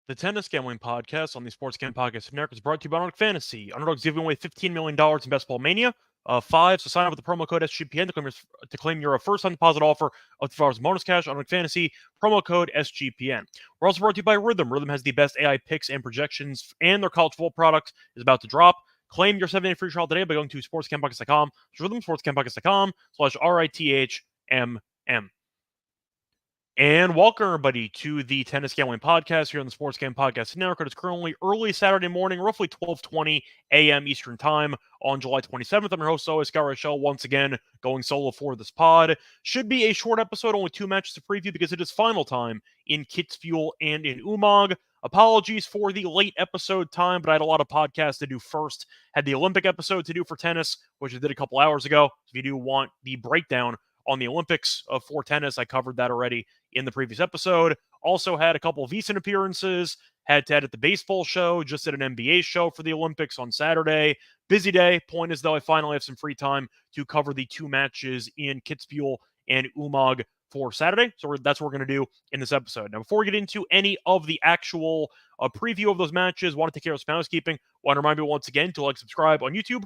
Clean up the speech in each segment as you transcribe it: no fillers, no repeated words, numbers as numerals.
The Tennis Gambling Podcast on the Sports Gambling Podcast Network is brought to you by Underdog Fantasy. Underdog's giving away $15 million in Best Ball Mania 5, so sign up with the promo code SGPN to claim your first-time deposit offer of $2 bonus cash on Underdog Fantasy, promo code SGPN. We're also brought to you by Rhythm. Rhythm has the best AI picks and projections, and their college football product is about to drop. Claim your 7-day free trial today by going to sportscampodcast.com, Rhythm, sportscampodcast.com/RITHMM. And welcome, everybody, to the Tennis Gambling Podcast here on the Sports Gambling Podcast Network. It's currently early Saturday morning, roughly 12:20 a.m. Eastern Time on July 27th. I'm your host, always, Scott Reichel, once again going solo for this pod. Should be a short episode, only 2 matches to preview because it is final time in Kitzbuhel and in Umag. Apologies for the late episode time, but I had a lot of podcasts to do first. Had the Olympic episode to do for tennis, which I did a couple hours ago. If you do want the breakdown on the Olympics for tennis, I covered that already in the previous episode. Also had a couple of recent appearances. Had to edit the baseball show. Just did an NBA show for the Olympics on Saturday. Busy day. Point is, though, I finally have some free time to cover the 2 matches in Kitzbuhel and Umag for Saturday. So that's what we're going to do in this episode. Now, before we get into any of the actual preview of those matches, want to take care of some housekeeping. Want to remind you once again to subscribe on YouTube.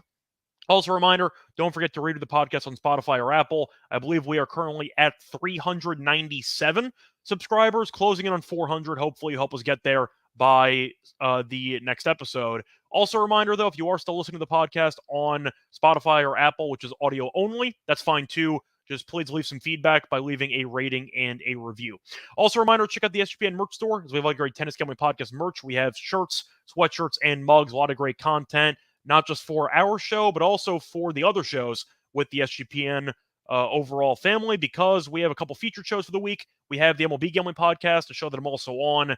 Also, a reminder, don't forget to rate the podcast on Spotify or Apple. I believe we are currently at 397 subscribers, closing in on 400. Hopefully, you help us get there by the next episode. Also, a reminder, though, if you are still listening to the podcast on Spotify or Apple, which is audio only, that's fine, too. Just please leave some feedback by leaving a rating and a review. Also, a reminder, check out the SGPN merch store, as we have a lot of great Tennis Gambling Podcast merch. We have shirts, sweatshirts, and mugs, a lot of great content. Not just for our show, but also for the other shows with the SGPN overall family, because we have a couple featured shows for the week. We have the MLB Gambling Podcast, a show that I'm also on,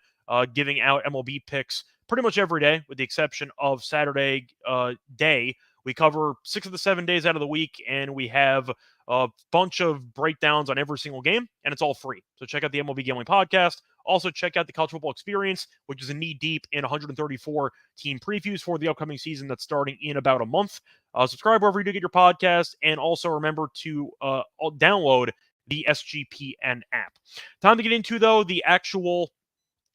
giving out MLB picks pretty much every day, with the exception of Saturday day. We cover 6 of the 7 days out of the week, and we have a bunch of breakdowns on every single game, and it's all free. So check out the MLB Gambling Podcast. Also, check out the College Football Experience, which is a knee-deep in 134 team previews for the upcoming season that's starting in about a month. Subscribe wherever you do get your podcast, and also remember to download the SGPN app. Time to get into, though, the actual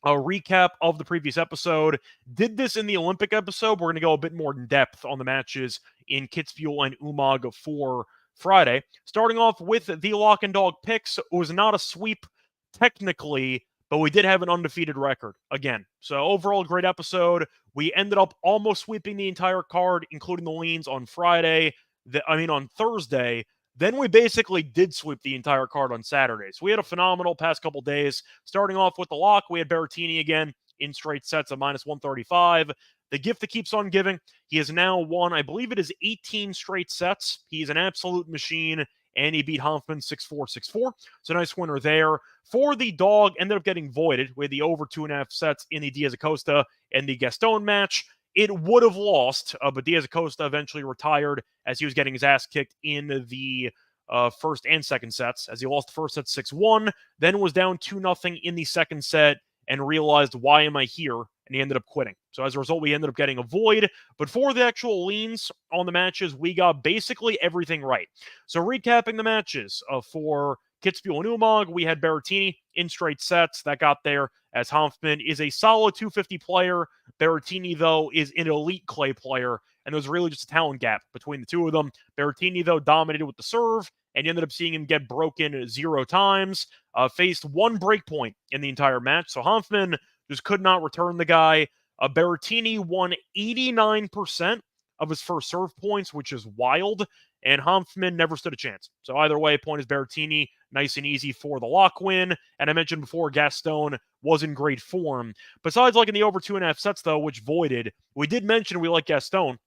recap of the previous episode. Did this in the Olympic episode. We're going to go a bit more in depth on the matches in Kitzbuhel and Umag for Friday. Starting off with the lock and dog picks. It was not a sweep technically, but we did have an undefeated record again. So overall, great episode. We ended up almost sweeping the entire card, including the leans on on Thursday. Then we basically did sweep the entire card on Saturday. So we had a phenomenal past couple days. Starting off with the lock, we had Berrettini again in straight sets of -135. The gift that keeps on giving. He has now won, I believe it is 18 straight sets. He's an absolute machine, and he beat Hanfman 6-4, 6-4. So nice winner there. For the dog, ended up getting voided with the over 2.5 sets in the Diaz-Acosta and the Gaston match. It would have lost, but Diaz-Acosta eventually retired as he was getting his ass kicked in the first and second sets, as he lost the first set 6-1, then was down 2-0 in the second set and realized, why am I here? And he ended up quitting. So as a result, we ended up getting a void. But for the actual leans on the matches, we got basically everything right. So recapping the matches for Kitzbuhel and Umag, we had Berrettini in straight sets. That got there, as Hanfman is a solid 250 player. Berrettini, though, is an elite clay player, and there's really just a talent gap between the two of them. Berrettini, though, dominated with the serve, and you ended up seeing him get broken 0 times. Faced 1 break point in the entire match, so Hanfman just could not return the guy. Berrettini won 89% of his first serve points, which is wild, and Hanfman never stood a chance. So either way, point is Berrettini, nice and easy for the lock win. And I mentioned before, Gaston was in great form. Besides liking the over 2.5 sets, though, which voided, we did mention we like Gaston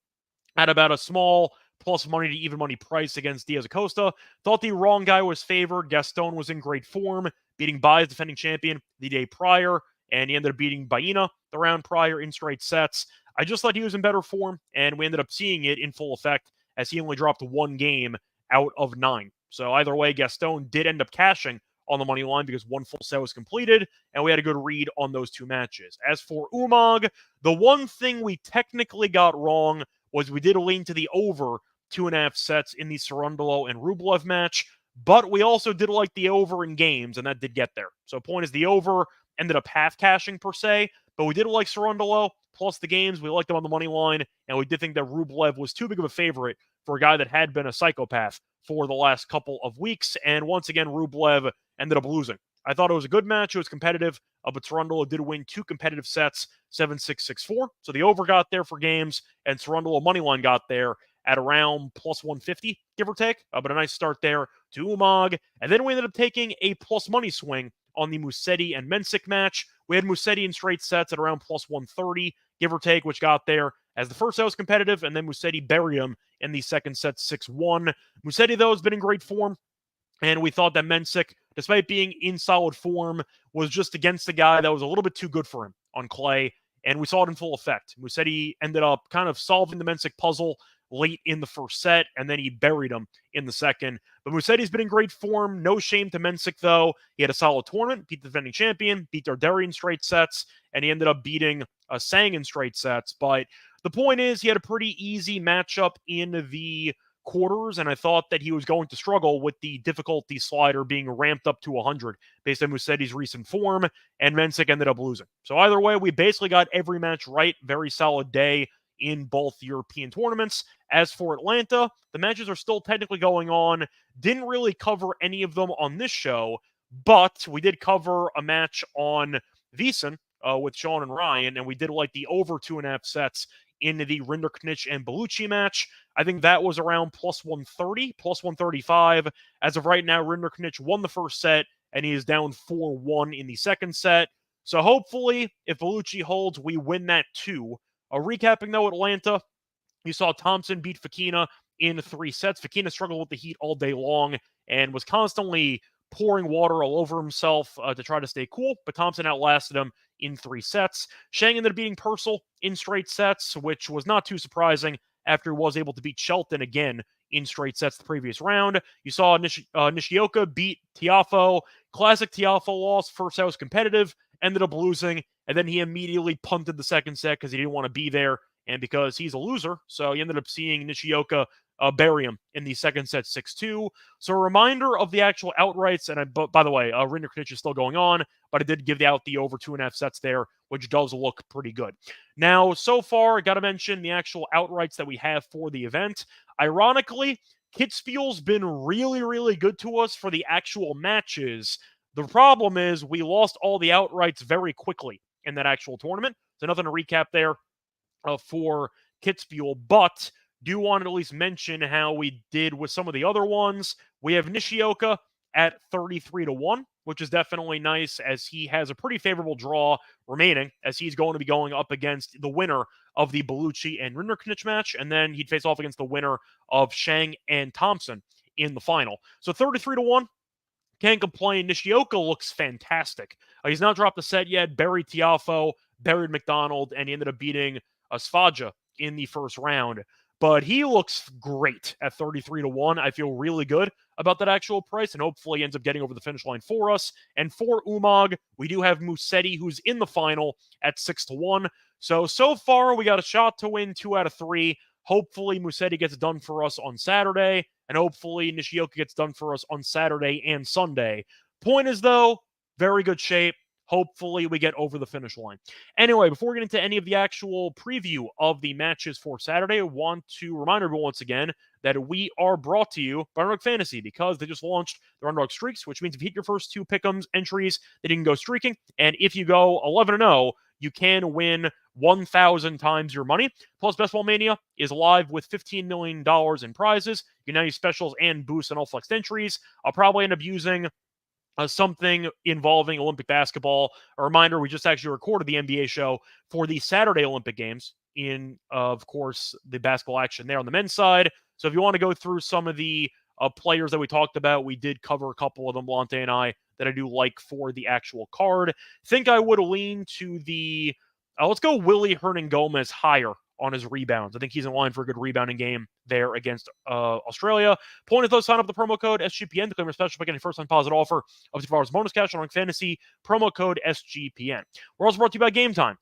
at about a small plus money to even money price against Diaz-Acosta. Thought the wrong guy was favored. Gaston was in great form, beating Baez, defending champion, the day prior, and he ended up beating Baena the round prior in straight sets. I just thought he was in better form, and we ended up seeing it in full effect as he only dropped 1 game out of 9. So either way, Gaston did end up cashing on the money line because 1 full set was completed, and we had a good read on those 2 matches. As for Umag, the one thing we technically got wrong was we did lean to the over 2.5 sets in the Cerundolo and Rublev match, but we also did like the over in games, and that did get there. So point is, the over ended up half cashing per se, but we did like Cerundolo, plus the games. We liked them on the money line, and we did think that Rublev was too big of a favorite for a guy that had been a psychopath for the last couple of weeks. And once again, Rublev ended up losing. I thought it was a good match. It was competitive, but Cerundolo did win 2 competitive sets, 7-6, 6-4. So the over got there for games, and Cerundolo moneyline got there at around plus 150, give or take. But a nice start there to Umag. And then we ended up taking a plus money swing on the Musetti and Mensik match. We had Musetti in straight sets at around plus 130, give or take, which got there as the first set was competitive, and then Musetti buried him in the second set 6-1. Musetti, though, has been in great form. And we thought that Mensik, despite being in solid form, was just against a guy that was a little bit too good for him on clay. And we saw it in full effect. Musetti ended up kind of solving the Mensik puzzle late in the first set, and then he buried him in the second. But Musetti's been in great form. No shame to Mensik, though. He had a solid tournament, beat the defending champion, beat Darderi in straight sets, and he ended up beating Sang in straight sets. But the point is, he had a pretty easy matchup in the quarters, and I thought that he was going to struggle with the difficulty slider being ramped up to 100 based on Musetti's recent form, and Mensik ended up losing. So either way, we basically got every match right. Very solid day in both European tournaments. As for Atlanta, the matches are still technically going on. Didn't really cover any of them on this show, but we did cover a match on VSiN with Sean and Ryan, and we did like the over 2.5 sets in the Rinderknech and Bellucci match. I think that was around plus 130, plus 135. As of right now, Rinderknech won the first set, and he is down 4-1 in the second set. So hopefully, if Bellucci holds, we win that too. Recapping, though, Atlanta, you saw Thompson beat Fokina in 3 sets. Fokina struggled with the heat all day long and was constantly pouring water all over himself to try to stay cool, but Thompson outlasted him in 3 sets. Shang ended up beating Purcell in straight sets, which was not too surprising after he was able to beat Shelton again in straight sets the previous round. You saw Nishioka beat Tiafoe. Classic Tiafoe loss. First set was competitive, ended up losing, and then he immediately punted the second set because he didn't want to be there and because he's a loser. So he ended up seeing Nishioka bury him in the second set 6-2. So a reminder of the actual outrights, and by the way, Rinderknech is still going on, but I did give out the over 2.5 sets there, which does look pretty good. Now, so far, I got to mention the actual outrights that we have for the event. Ironically, Kitzbuhel's been really, really good to us for the actual matches. The problem is we lost all the outrights very quickly in that actual tournament. So nothing to recap there for Kitzbuhel, but do want to at least mention how we did with some of the other ones. We have Nishioka at 33-1, which is definitely nice as he has a pretty favorable draw remaining as he's going to be going up against the winner of the Bellucci and Rinderknech match, and then he'd face off against the winner of Shang and Thompson in the final. So 33-1. Can't complain. Nishioka looks fantastic. He's not dropped a set yet. Buried Tiafoe, buried McDonald, and he ended up beating Svaja in the first round. But he looks great at 33-1. I feel really good about that actual price, and hopefully he ends up getting over the finish line for us. And for Umag, we do have Musetti, who's in the final at 6-1. So far, we got a shot to win 2 out of 3. Hopefully, Musetti gets it done for us on Saturday, and hopefully Nishioka gets done for us on Saturday and Sunday. Point is, though, very good shape. Hopefully, we get over the finish line. Anyway, before we get into any of the actual preview of the matches for Saturday, I want to remind everyone once again that we are brought to you by Underdog Fantasy because they just launched their Underdog Streaks, which means if you hit your first 2 pick'ems entries, then you can go streaking. And if you go 11-0, you can win 1,000 times your money. Plus, Best Ball Mania is live with $15 million in prizes. You can now use specials and boosts on all flexed entries. I'll probably end up using something involving Olympic basketball. A reminder, we just actually recorded the NBA show for the Saturday Olympic Games in, of course, the basketball action there on the men's side. So if you want to go through some of the players that we talked about, we did cover a couple of them, Blante and I, that I do like for the actual card. Think I would lean to the, let's go Willie Hernan-Gomez higher on his rebounds. I think he's in line for a good rebounding game there against Australia. Point is, though, sign up the promo code SGPN to claim a special by getting a first-time deposit offer of $2 bonus cash on Fantasy. Promo code SGPN. We're also brought to you by Game Time.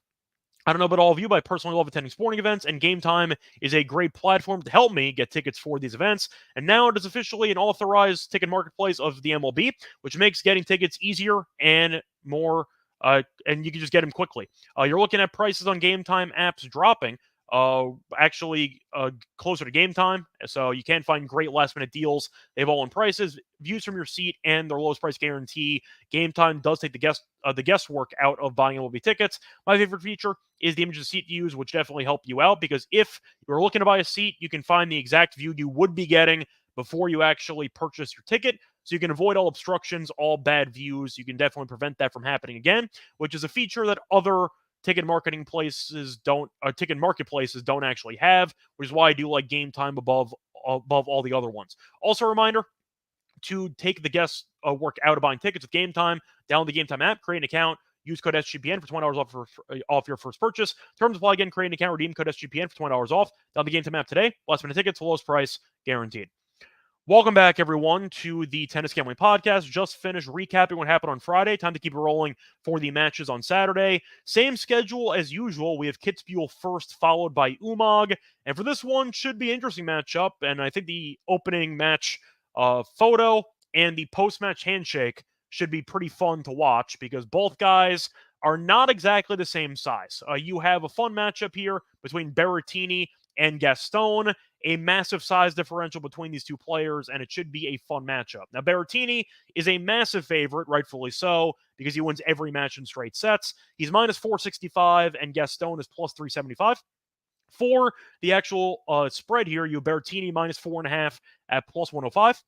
I don't know about all of you, but I personally love attending sporting events, and Game Time is a great platform to help me get tickets for these events. And now it is officially an authorized ticket marketplace of the MLB, which makes getting tickets easier and more and you can just get him quickly. You're looking at prices on Game Time apps dropping. Closer to game time, so you can find great last minute deals. They have all in prices, views from your seat, and their lowest price guarantee. Game Time does take the guesswork out of buying MLB tickets. My favorite feature is the image of the seat views, which definitely help you out, because if you're looking to buy a seat, you can find the exact view you would be getting before you actually purchase your ticket, so you can avoid all obstructions, all bad views. You can definitely prevent that from happening again, which is a feature that other ticket marketplaces don't actually have, which is why I do like Game Time above all the other ones. Also, a reminder to take the guess work out of buying tickets with Game Time. Download the Game Time app, create an account, use code SGPN for $20 off your first purchase. Terms apply. Again, create an account, redeem code SGPN for $20 off. Download the Game Time app today. Last minute tickets, lowest price guaranteed. Welcome back, everyone, to the Tennis Gambling Podcast. Just finished recapping what happened on Friday. Time to keep it rolling for the matches on Saturday. Same schedule as usual. We have Kitzbuhel first, followed by Umag. And for this one, should be an interesting matchup. And I think the opening match photo and the post-match handshake should be pretty fun to watch, because both guys are not exactly the same size. You have a fun matchup here between Berrettini and Gaston, a massive size differential between these two players, and it should be a fun matchup. Now, Berrettini is a massive favorite, rightfully so, because he wins every match in straight sets. He's minus 465, and Gaston is plus 375. For the actual spread here, you have Berrettini minus 4.5 at plus 105.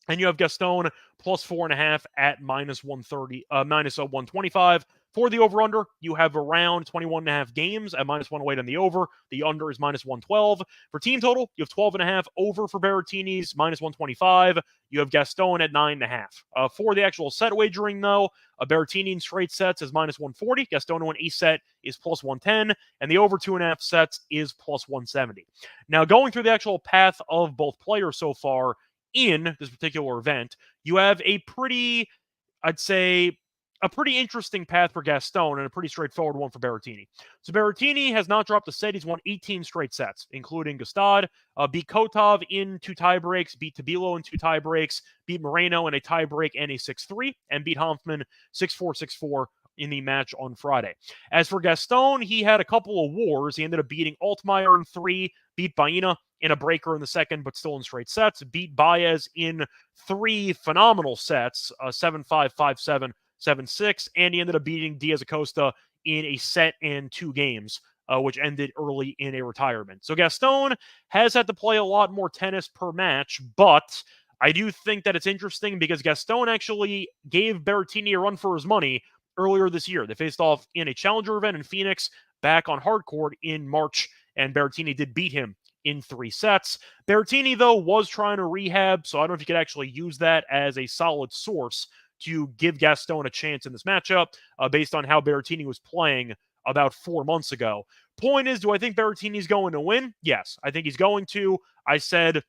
And you have Gaston plus 4.5 at minus 125. For the over-under, you have around 21.5 games at minus 108 on the over. The under is minus 112. For team total, you have 12.5 over for Berrettini's minus 125. You have Gaston at 9.5. For the actual set wagering, though, Berrettini in straight sets is minus 140. Gaston in a set is plus 110. And the over 2.5 sets is plus 170. Now, going through the actual path of both players so far, in this particular event, you have a pretty interesting path for Gaston and a pretty straightforward one for Berrettini. So Berrettini has not dropped a set. He's won 18 straight sets, including Gustad, beat Kotov in 2 tiebreaks, beat Tabilo in 2 tiebreaks, beat Moreno in a tiebreak and a 6-3, and beat Hanfman 6-4, 6-4 in the match on Friday. As for Gaston, he had a couple of wars. He ended up beating Altmaier in 3, beat Baena in a breaker in the second, but still in straight sets, beat Baez in 3 phenomenal sets, 7-5, 5-7, 7-6, and he ended up beating Diaz Acosta in a set and 2 games, which ended early in a retirement. So Gaston has had to play a lot more tennis per match, but I do think that it's interesting because Gaston actually gave Berrettini a run for his money earlier this year. They faced off in a challenger event in Phoenix back on hard court in March, and Berrettini did beat him in 3 sets. Berrettini, though, was trying to rehab, so I don't know if you could actually use that as a solid source to give Gaston a chance in this matchup based on how Berrettini was playing about 4 months ago. Point is, do I think Berrettini's going to win? Yes, I think he's going to. I said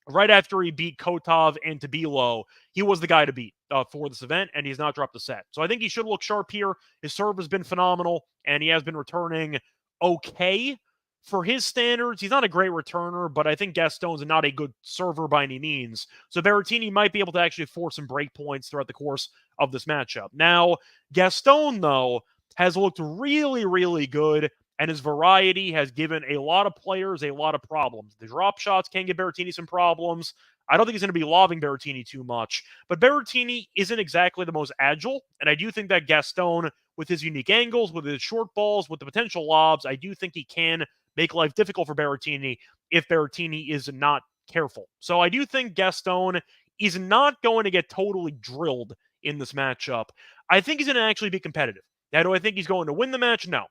right after he beat Kotov and Tabilo, he was the guy to beat for this event, and he's not dropped a set. So I think he should look sharp here. His serve has been phenomenal, and he has been returning okay. For his standards, he's not a great returner, but I think Gaston's not a good server by any means. So Berrettini might be able to actually force some break points throughout the course of this matchup. Now, Gaston, though, has looked really, really good, and his variety has given a lot of players a lot of problems. The drop shots can give Berrettini some problems. I don't think he's going to be lobbing Berrettini too much, but Berrettini isn't exactly the most agile, and I do think that Gaston, with his unique angles, with his short balls, with the potential lobs, I do think he can make life difficult for Berrettini if Berrettini is not careful. So I do think Gaston is not going to get totally drilled in this matchup. I think he's going to actually be competitive. Now, do I think he's going to win the match? No.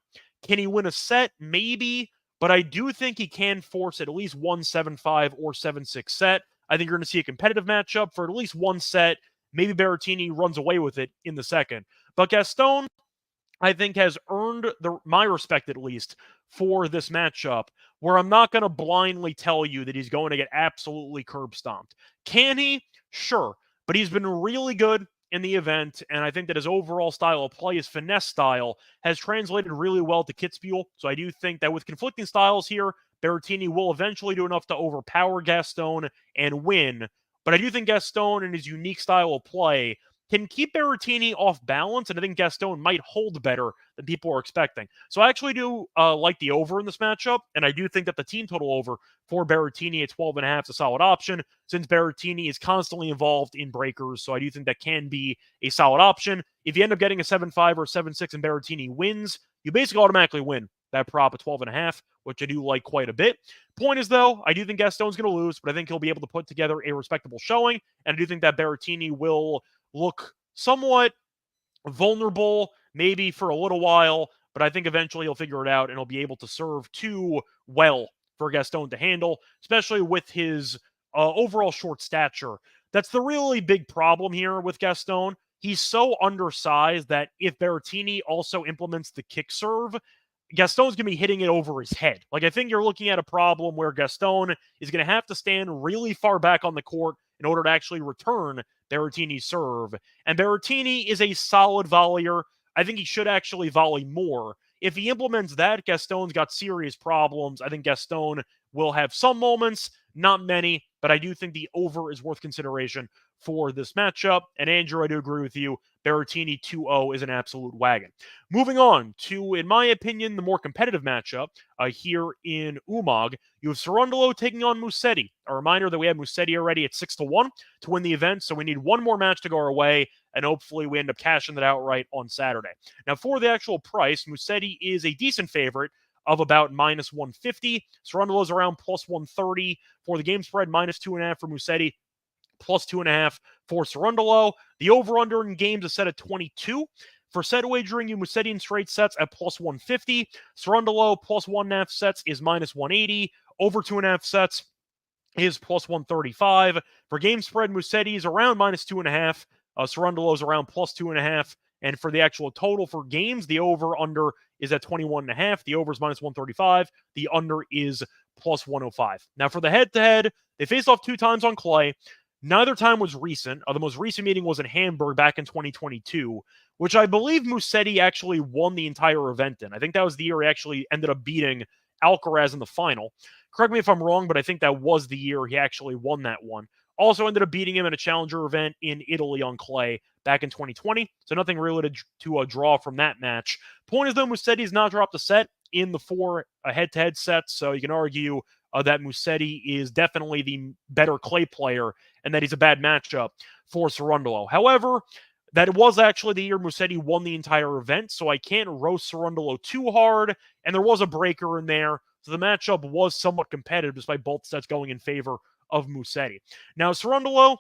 Can he win a set? Maybe. But I do think he can force at least one 7-5 or 7-6 set. I think you're going to see a competitive matchup for at least one set. Maybe Berrettini runs away with it in the second. But Gaston, I think, has earned my respect, at least, for this matchup, where I'm not going to blindly tell you that he's going to get absolutely curb stomped. Can he? Sure. But he's been really good in the event, and I think that his overall style of play, his finesse style, has translated really well to Kitzbuhel. So I do think that with conflicting styles here, Berrettini will eventually do enough to overpower Gaston and win. But I do think Gaston and his unique style of play can keep Berrettini off balance, and I think Gaston might hold better than people are expecting. So I actually do like the over in this matchup, and I do think that the team total over for Berrettini at 12.5 is a solid option, since Berrettini is constantly involved in breakers, so I do think that can be a solid option. If you end up getting a 7-5 or 7-6 and Berrettini wins, you basically automatically win that prop at 12.5, which I do like quite a bit. Point is, though, I do think Gaston's going to lose, but I think he'll be able to put together a respectable showing, and I do think that Berrettini will look somewhat vulnerable, maybe for a little while, but I think eventually he'll figure it out and he'll be able to serve too well for Gaston to handle, especially with his overall short stature. That's the really big problem here with Gaston. He's so undersized that if Berrettini also implements the kick serve, Gaston's going to be hitting it over his head. Like, I think you're looking at a problem where Gaston is going to have to stand really far back on the court in order to actually return Berrettini's serve. And Berrettini is a solid volleyer. I think he should actually volley more. If he implements that, Gaston's got serious problems. I think Gaston will have some moments, not many, but I do think the over is worth consideration for this matchup. And Andrew, I do agree with you. Berrettini 2-0 is an absolute wagon. Moving on to, in my opinion, the more competitive matchup here in Umag. You have Cerundolo taking on Musetti. A reminder that we have Musetti already at 6-1 to win the event, so we need one more match to go our way, and hopefully we end up cashing that outright on Saturday. Now, for the actual price, Musetti is a decent favorite of about minus 150. Cerundolo's around plus 130. For the game spread, minus 2.5 for Musetti, plus 2.5 for Cerundolo. The over-under in games is set at 22. For set wagering, you Musetti in straight sets at plus 150. Cerundolo plus 1.5 sets is minus 180. Over 2.5 sets is plus 135. For game spread, Musetti is around minus 2.5. Cerundolo is around plus 2.5. And for the actual total for games, the over-under is at 21.5. The over is minus 135. The under is plus 105. Now, for the head-to-head, they faced off 2 times on clay. Neither time was recent. The most recent meeting was in Hamburg back in 2022, which I believe Musetti actually won the entire event in. I think that was the year he actually ended up beating Alcaraz in the final. Correct me if I'm wrong, but I think that was the year he actually won that one. Also ended up beating him in a challenger event in Italy on clay back in 2020. So nothing really to draw from that match. Point is, though, Musetti's not dropped a set in the 4 head-to-head sets, so you can argue that Musetti is definitely the better clay player and that he's a bad matchup for Cerundolo. However, that was actually the year Musetti won the entire event, so I can't roast Cerundolo too hard, and there was a breaker in there, so the matchup was somewhat competitive despite both sets going in favor of Musetti. Now, Cerundolo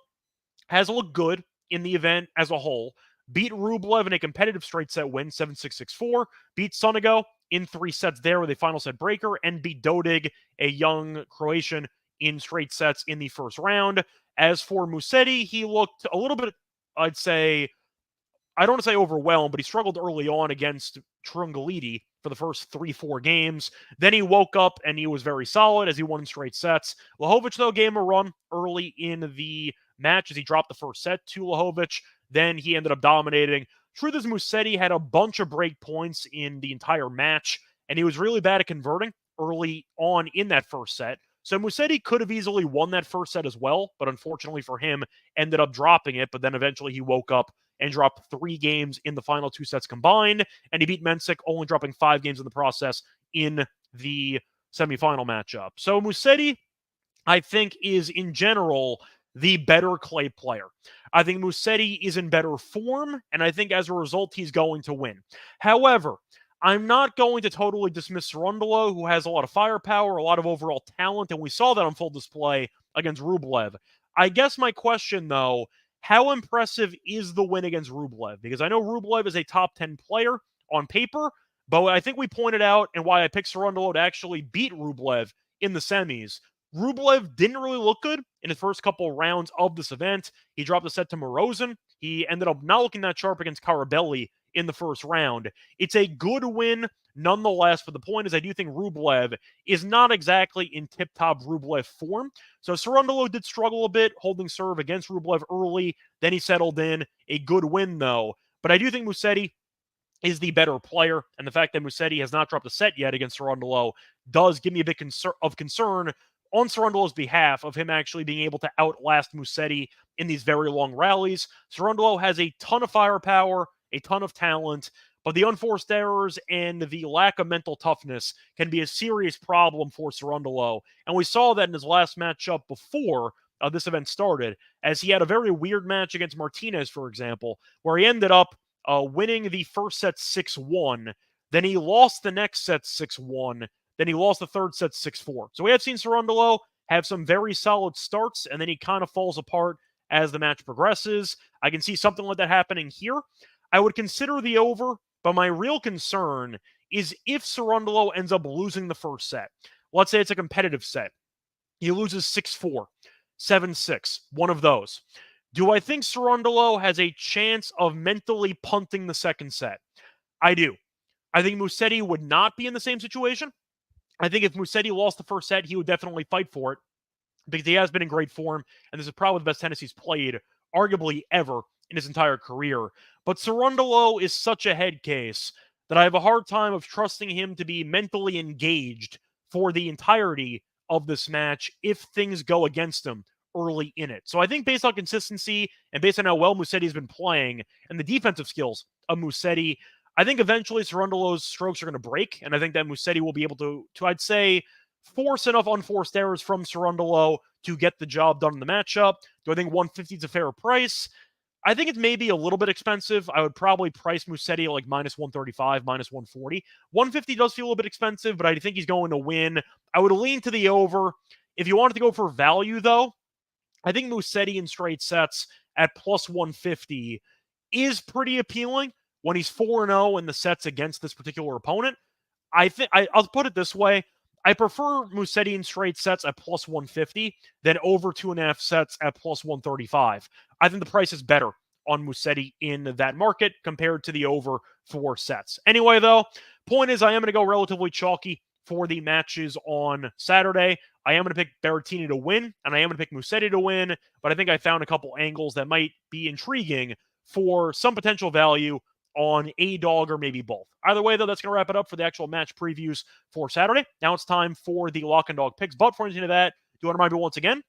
has looked good in the event as a whole. Beat Rublev in a competitive straight set win, 7-6, 6-4. Beat Sonigo in 3 sets there with a final set breaker, and beat Dodig, a young Croatian, in straight sets in the first round. As for Musetti, he looked a little bit, I don't want to say overwhelmed, but he struggled early on against Trungaliti for the first 3-4 games. Then he woke up and he was very solid as he won in straight sets. Lajovic, though, gave him a run early in the match as he dropped the first set to Lajovic. Then he ended up dominating. Truth is, Musetti had a bunch of break points in the entire match, and he was really bad at converting early on in that first set. So Musetti could have easily won that first set as well, but unfortunately for him, ended up dropping it. But then eventually he woke up and dropped 3 games in the final 2 sets combined, and he beat Mensik, only dropping 5 games in the process in the semifinal matchup. So Musetti, I think, is in general the better clay player. I think Musetti is in better form, and I think as a result, he's going to win. However, I'm not going to totally dismiss Cerundolo, who has a lot of firepower, a lot of overall talent, and we saw that on full display against Rublev. I guess my question, though, how impressive is the win against Rublev? Because I know Rublev is a top 10 player on paper, but I think we pointed out, and why I picked Cerundolo to actually beat Rublev in the semis, Rublev didn't really look good in his first couple rounds of this event. He dropped a set to Morozin. He ended up not looking that sharp against Carabelli in the first round. It's a good win nonetheless, but the point is I do think Rublev is not exactly in tip-top Rublev form. So Cerundolo did struggle a bit holding serve against Rublev early. Then he settled in. A good win, though. But I do think Musetti is the better player, and the fact that Musetti has not dropped a set yet against Cerundolo does give me a bit of concern on Cerundolo's behalf of him actually being able to outlast Musetti in these very long rallies. Cerundolo has a ton of firepower, a ton of talent, but the unforced errors and the lack of mental toughness can be a serious problem for Cerundolo. And we saw that in his last matchup before this event started, as he had a very weird match against Martinez, for example, where he ended up winning the first set 6-1. Then he lost the next set 6-1. Then he lost the third set 6-4. So we have seen Cerundolo have some very solid starts, and then he kind of falls apart as the match progresses. I can see something like that happening here. I would consider the over, but my real concern is if Cerundolo ends up losing the first set. Let's say it's a competitive set. He loses 6-4, 7-6, one of those. Do I think Cerundolo has a chance of mentally punting the second set? I do. I think Musetti would not be in the same situation. I think if Musetti lost the first set, he would definitely fight for it because he has been in great form, and this is probably the best tennis he's played, arguably ever, in his entire career. But Cerundolo is such a head case that I have a hard time of trusting him to be mentally engaged for the entirety of this match if things go against him early in it. So I think based on consistency and based on how well Musetti has been playing and the defensive skills of Musetti, I think eventually Cerundolo's strokes are going to break, and I think that Musetti will be able to I'd say, force enough unforced errors from Cerundolo to get the job done in the matchup. Do I think 150 is a fair price? I think it's maybe a little bit expensive. I would probably price Musetti at like minus 135, minus 140. 150 does feel a little bit expensive, but I think he's going to win. I would lean to the over. If you wanted to go for value, though, I think Musetti in straight sets at plus 150 is pretty appealing when he's 4-0 in the sets against this particular opponent. I'll put it this way. I prefer Musetti in straight sets at plus 150 than over 2.5 sets at plus 135. I think the price is better on Musetti in that market compared to the over 4 sets. Anyway, though, point is I am going to go relatively chalky for the matches on Saturday. I am going to pick Berrettini to win, and I am going to pick Musetti to win, but I think I found a couple angles that might be intriguing for some potential value on a dog or maybe both. Either way, though, that's going to wrap it up for the actual match previews for Saturday. Now it's time for the lock and dog picks. But before we get into that, do want to remind you once again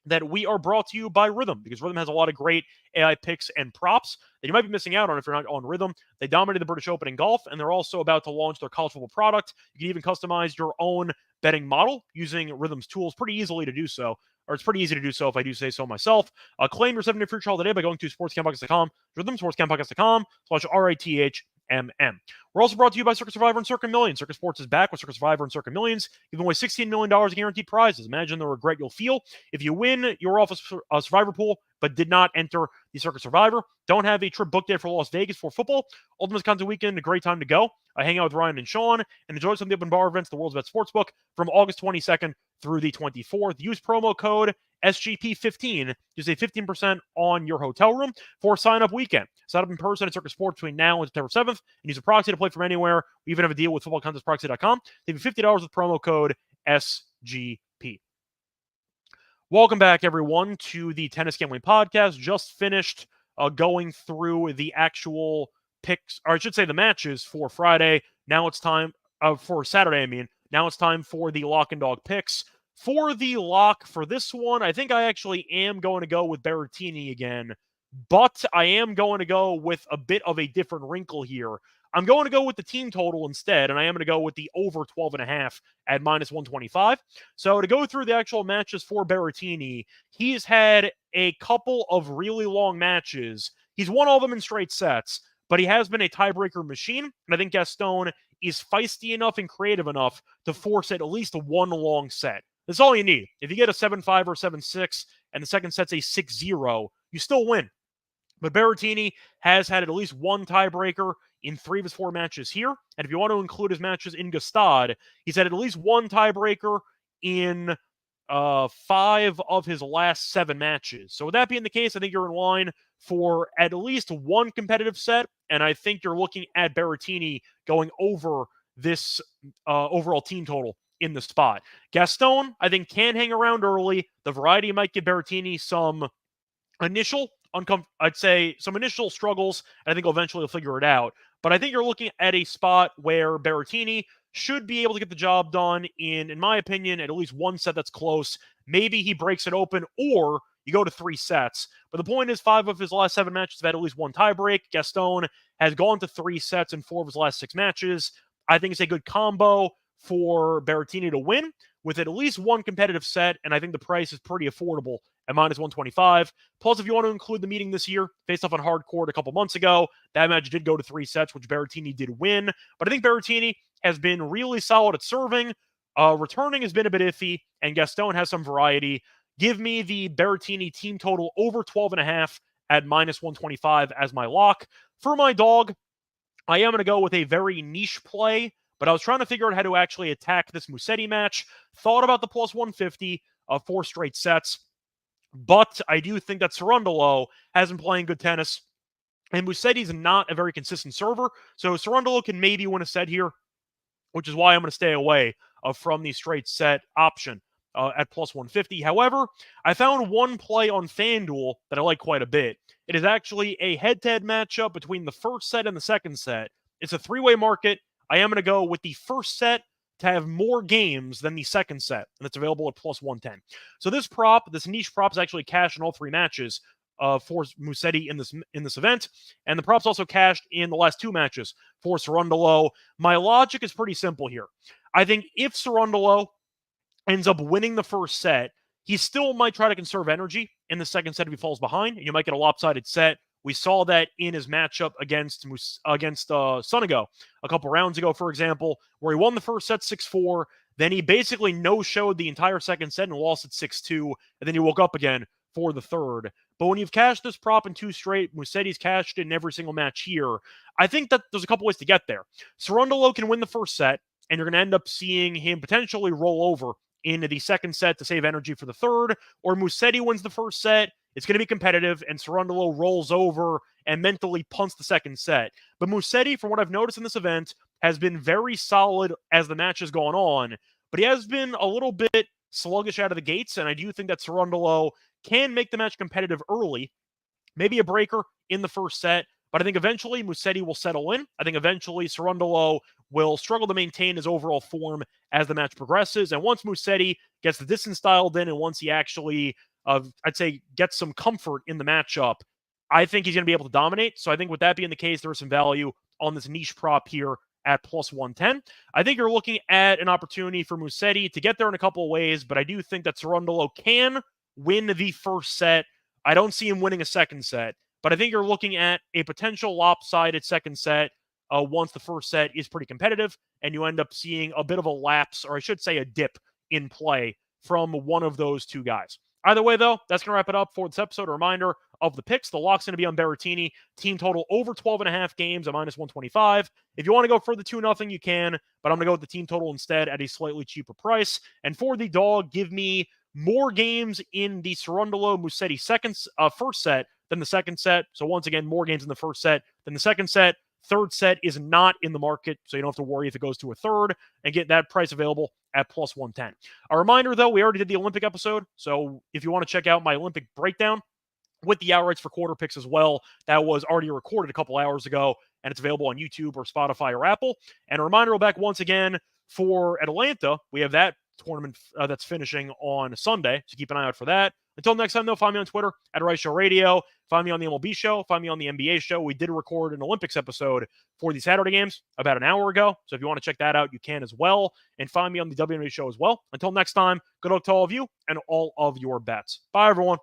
that we are brought to you by Rhythm, because Rhythm has a lot of great AI picks and props that you might be missing out on if you're not on Rhythm. They dominated the British Open in golf, and they're also about to launch their college football product. You can even customize your own betting model using Rhythm's tools pretty easily to do so. Or it's pretty easy to do so if I do say so myself. Claim your 7-day free trial today by going to sportscampodcast.com, Rhythm, sportscampodcast.com/RITHMM. We're also brought to you by Circus Survivor and Circuit Millions. Circus Sports is back with Circus Survivor and Circuit Millions, giving away $16 million in guaranteed prizes. Imagine the regret you'll feel if you win your off a Survivor pool but did not enter the Circus Survivor. Don't have a trip booked yet for Las Vegas for football. Ultimate Content Weekend, a great time to go. I hang out with Ryan and Sean and enjoy some of the open bar events, the World's Best Sportsbook, from August 22nd through the 24th. Use promo code SGP15 to save 15% on your hotel room for sign-up weekend. Sign up in person at Circus Sports between now and September 7th and use a proxy to play from anywhere. We even have a deal with footballcontentsproxy.com. Save you $50 with promo code SGP. Welcome back, everyone, to the Tennis Gambling Podcast. Just finished going through the actual picks, or I should say the matches for Friday. Now it's time for Saturday, Now it's time for the lock and dog picks. For the lock for this one, I think I actually am going to go with Berrettini again, but I am going to go with a bit of a different wrinkle here. I'm going to go with the team total instead, and I am going to go with the over 12.5 at minus 125. So to go through the actual matches for Berrettini, he's had a couple of really long matches. He's won all of them in straight sets, but he has been a tiebreaker machine, and I think Gaston is feisty enough and creative enough to force at least one long set. That's all you need. If you get a 7-5 or 7-6, and the second set's a 6-0, you still win. But Berrettini has had at least one tiebreaker in 3 of his 4 matches here. And if you want to include his matches in Gstaad, he's had at least one tiebreaker in 5 of his last 7 matches. So with that being the case, I think you're in line for at least one competitive set. And I think you're looking at Berrettini going over this overall team total in the spot. Gaston, I think, can hang around early. The variety might give Berrettini some initial some initial struggles, and I think eventually he'll figure it out. But I think you're looking at a spot where Berrettini should be able to get the job done in my opinion, at least one set that's close. Maybe he breaks it open, or you go to 3 sets. But the point is, 5 of his last 7 matches have had at least one tiebreak. Gaston has gone to 3 sets in 4 of his last 6 matches. I think it's a good combo for Berrettini to win with at least one competitive set, and I think the price is pretty affordable at minus 125. Plus, if you want to include the meeting this year, faced off on hard court a couple months ago, that match did go to 3 sets, which Berrettini did win. But I think Berrettini has been really solid at serving. Returning has been a bit iffy, and Gaston has some variety. Give me the Berrettini team total over 12.5 at minus 125 as my lock. For my dog, I am going to go with a very niche play, but I was trying to figure out how to actually attack this Musetti match. Thought about the plus 150 of 4 straight sets, but I do think that Cerundolo has been playing good tennis, and Musetti's not a very consistent server, so Cerundolo can maybe win a set here, which is why I'm going to stay away from the straight set option at plus 150. However, I found one play on FanDuel that I like quite a bit. It is actually a head-to-head matchup between the first set and the second set. It's a 3-way market. I am going to go with the first set to have more games than the second set, and it's available at plus 110. So this prop, this niche prop, is actually cashed in all 3 matches for Musetti in this event, and the prop's also cashed in the last 2 matches for Cerundolo. My logic is pretty simple here. I think if Cerundolo ends up winning the first set, he still might try to conserve energy in the second set if he falls behind, and you might get a lopsided set. We saw that in his matchup against Sonego a couple rounds ago, for example, where he won the first set 6-4. Then he basically no-showed the entire second set and lost at 6-2, and then he woke up again for the third. But when you've cashed this prop in 2 straight, Musetti's cashed in every single match here, I think that there's a couple ways to get there. Cerundolo can win the first set, and you're going to end up seeing him potentially roll over into the second set to save energy for the third, or Musetti wins the first set. It's going to be competitive, and Cerundolo rolls over and mentally punts the second set. But Musetti, from what I've noticed in this event, has been very solid as the match has gone on, but he has been a little bit sluggish out of the gates, and I do think that Cerundolo can make the match competitive early, maybe a breaker in the first set, but I think eventually Musetti will settle in. I think eventually Cerundolo will struggle to maintain his overall form as the match progresses, and once Musetti gets the distance dialed in, and once he actually, I'd say, gets some comfort in the matchup, I think he's going to be able to dominate. So I think with that being the case, there's some value on this niche prop here at plus 110. I think you're looking at an opportunity for Musetti to get there in a couple of ways, but I do think that Cerundolo can win the first set. I don't see him winning a second set, but I think you're looking at a potential lopsided second set once the first set is pretty competitive, and you end up seeing a bit of a lapse, or I should say a dip in play from one of those 2 guys. Either way, though, that's going to wrap it up for this episode. A reminder of the picks. The lock's going to be on Berrettini. Team total over 12.5 games at minus 125. If you want to go for the 2-0, you can, but I'm going to go with the team total instead at a slightly cheaper price. And for the dog, give me more games in the Cerundolo Musetti first set than the second set. So once again, more games in the first set than the second set. Third set is not in the market, so you don't have to worry if it goes to a third, and get that price available at plus 110. A reminder, though, we already did the Olympic episode, so if you want to check out my Olympic breakdown with the outrights for quarter picks as well, that was already recorded a couple hours ago, and it's available on YouTube or Spotify or Apple. And a reminder, we're back once again for Atlanta. We have that tournament that's finishing on Sunday, so keep an eye out for that. Until next time, though, find me on Twitter at Reichel Radio. Find me on the MLB show. Find me on the NBA show. We did record an Olympics episode for the Saturday games about an hour ago. So if you want to check that out, you can as well. And find me on the WNBA show as well. Until next time, good luck to all of you and all of your bets. Bye, everyone.